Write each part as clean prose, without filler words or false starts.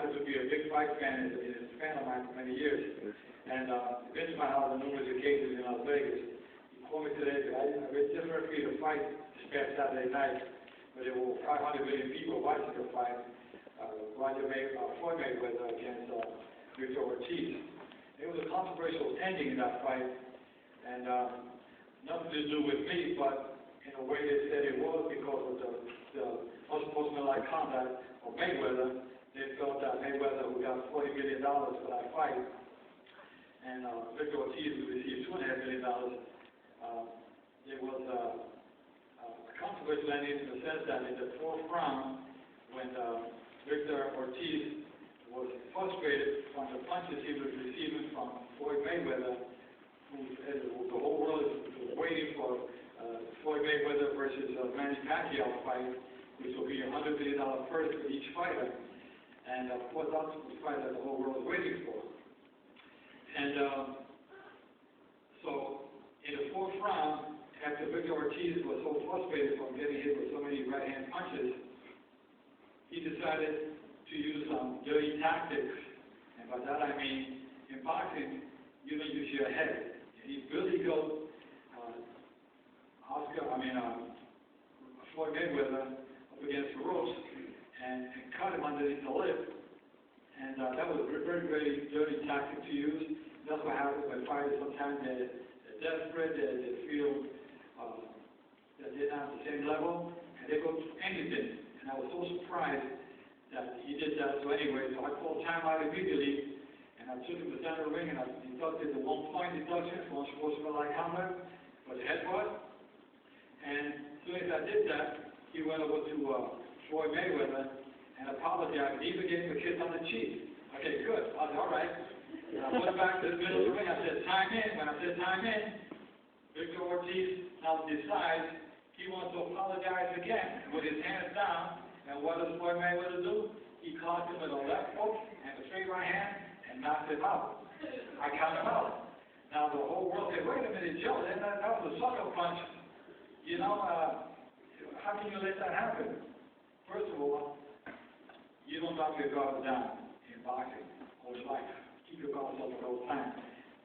happens to be a big fight fan, is a fan of mine for many years. And been to my house on numerous occasions in Las Vegas. He called me today, but I just refereed a fight this past Saturday night, where there were 500 million people watching the fight. Floyd Mayweather against Victor Ortiz. There was a controversial ending in that fight, and nothing to do with me, but in a way they said it was because of the unsportsmanlike conduct of Mayweather. They felt that Mayweather, who got $40 million for that fight, and Victor Ortiz, who received $2.5 million, there was a controversial ending in the sense that in the fourth round, when Victor Ortiz was frustrated from the punches he was receiving from Floyd Mayweather, who the whole world was waiting for Floyd Mayweather versus Manny Pacquiao fight, which will be $100 million first for each fighter. And of course, that's the fight that the whole world is waiting for. And so, in the fourth round, after Victor Ortiz was so frustrated from getting hit with so many right-hand punches, he decided to use some dirty tactics. And by that I mean, in boxing, you don't use your head. And he really goes Floyd Mayweather up against the ropes and cut him underneath the lip. And that was a very, very dirty tactic to use. That's what happens when fighters sometimes they're desperate, they feel that they're not at the same level, and they go to anything. And I was so surprised that he did that. So anyway, so I called time out immediately, and I took him to the center of the ring, and I deducted the 1 point deduction for unsportsmanlike conduct for the headbutt. And as soon as I did that, he went over to Floyd Mayweather and apologized. He even gave him a kiss on the cheek. Okay, good. I said, all right. And I went back to the middle of the ring. I said, time in. When I said time in, Victor Ortiz now decides he wants to apologize again with his hands down. And what does Floyd Mayweather do? He caught him with a left hook and a straight right hand and knocked him out. I count him out. Now the whole world said, wait a minute, Joe, that was a sucker punch. You know, how can you let that happen? First of all, you don't drop your guard down in boxing or life. Keep your guard up at all times.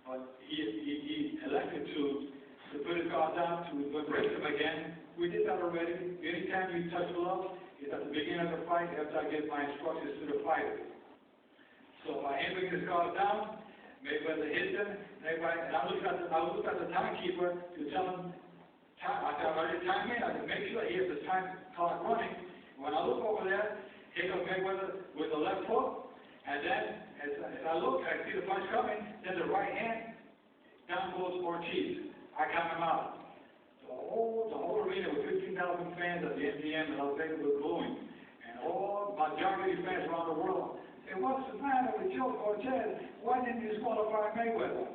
But he elected to put his guard down, to embrace him again. We did that already. Anytime you touch gloves, it's at the beginning of the fight after I give my instructions to the fighter. So by him bringing his guard down, Mayweather hit him, and I looked at the timekeeper to tell him, I said, I'm ready to time in. I said, make sure he has the time clock running. When I look over there, here goes Mayweather with the left hook, and then as I look, I see the punch coming, then the right hand, down goes Ortiz. I count him out. The whole arena with 15,000 fans at the MGM in Las Vegas was booing. And all majority of fans around the world said, what's the matter with Joe Cortez? Why didn't you disqualify Mayweather?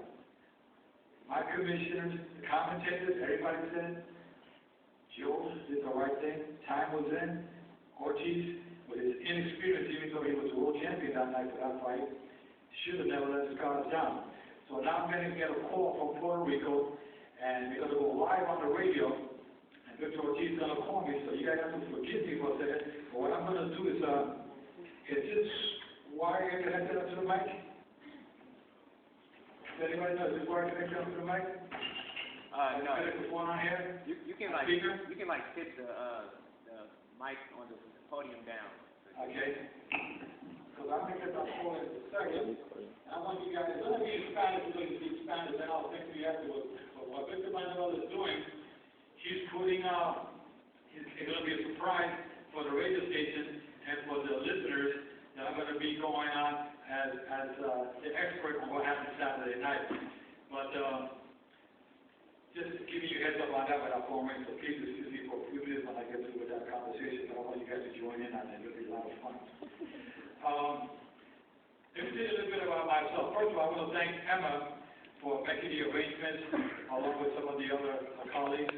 My commissioners, the commentators, everybody said, Joe did the right thing. Time was in. Ortiz, with his inexperience, even though he was world champion that night for that fight, should have never let his guard down. So now I'm going to get a call from Puerto Rico, and we're going to go live on the radio, and Victor Ortiz is going to call me, so you guys have to forgive me for a second. But what I'm going to do is this wire connected up to the mic? Does anybody know this wire connected up to the mic? No. Connect the phone on here? You can like speaker? You can like tip the mic on the podium down. Okay. Because I'm going to get that phone in a second. I want you guys, let me in Spanish, you're going to speak Spanish, then I'll think to you afterwards. But what Victor Mayweather is doing, he's putting out, it's going to be a surprise for the radio station and for the listeners that I'm going to be going on as the expert on what happened Saturday night. But just giving you a heads up on that without phone ring, so please excuse me for a few minutes when I get through with that conversation, but I want you guys to join in on it. It'll be a lot of fun. Let me tell you a little bit about myself. First of all, I want to thank Emma for making the arrangements along with some of the other colleagues.